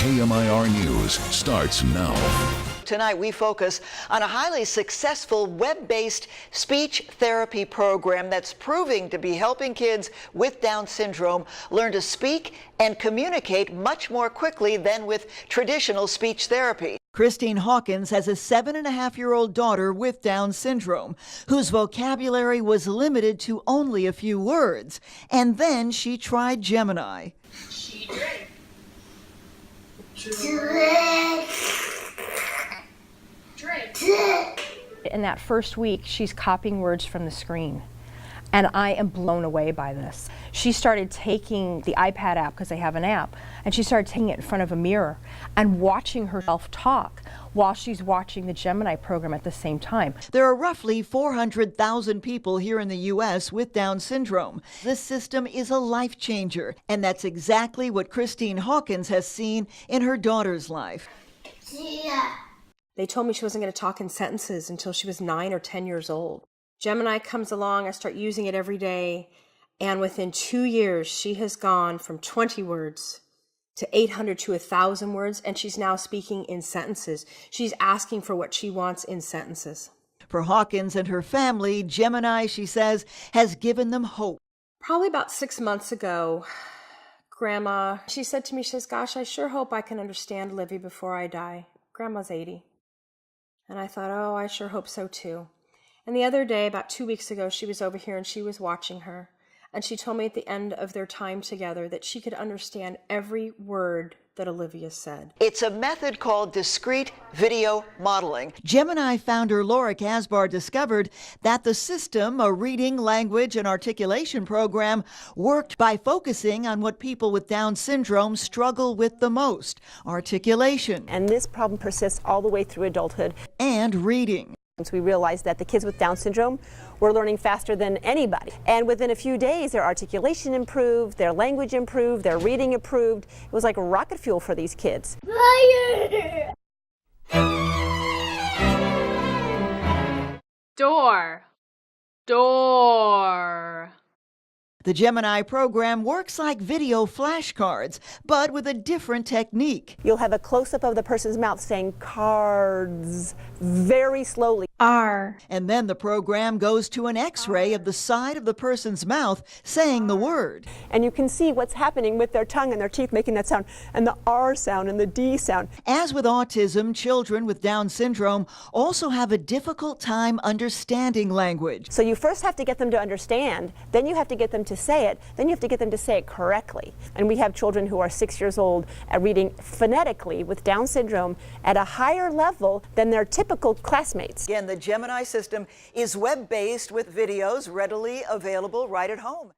KMIR News starts now. Tonight we focus on a highly successful web-based speech therapy program that's proving to be helping kids with Down syndrome learn to speak and communicate much more quickly than with traditional speech therapy. Christine Hawkins has a 7.5-year-old daughter with Down syndrome whose vocabulary was limited to only a few words. And then she tried Gemini. She drank. In that first week, she's copying words from the screen. And I am blown away by this. She started taking the iPad app, because they have an app, and she started taking it in front of a mirror and watching herself talk while she's watching the Gemiini program at the same time. There are roughly 400,000 people here in the U.S. with Down syndrome. This system is a life changer, and that's exactly what Christine Hawkins has seen in her daughter's life. They told me she wasn't going to talk in sentences until she was 9 or 10 years old. Gemiini comes along, I start using it every day, and within 2 years, she has gone from 20 words to 800 to 1,000 words, and she's now speaking in sentences. She's asking for what she wants in sentences. For Hawkins and her family, Gemiini, she says, has given them hope. Probably about 6 months ago, Grandma, she said to me, she says, "Gosh, I sure hope I can understand Livy before I die." Grandma's 80. And I thought, oh, I sure hope so too. And the other day, about 2 weeks ago, she was over here and she was watching her. And she told me at the end of their time together that she could understand every word that Olivia said. It's a method called discrete video modeling. Gemiini founder Laura Casbar discovered that the system, a reading, language, and articulation program, worked by focusing on what people with Down syndrome struggle with the most: articulation. And this problem persists all the way through adulthood. And reading. Once we realized that the kids with Down syndrome were learning faster than anybody. And within a few days, their articulation improved, their language improved, their reading improved. It was like rocket fuel for these kids. Door. Door. The Gemiini program works like video flashcards, but with a different technique. You'll have a close-up of the person's mouth saying cards very slowly. R. And then the program goes to an X-ray of the side of the person's mouth saying the word. And you can see what's happening with their tongue and their teeth making that sound, and the R sound and the D sound. As with autism, children with Down syndrome also have a difficult time understanding language. So you first have to get them to understand, then you have to get them to say it, then you have to get them to say it correctly. And we have children who are 6 years old at reading phonetically with Down syndrome at a higher level than their typical classmates. Again, the Gemiini system is web-based with videos readily available right at home.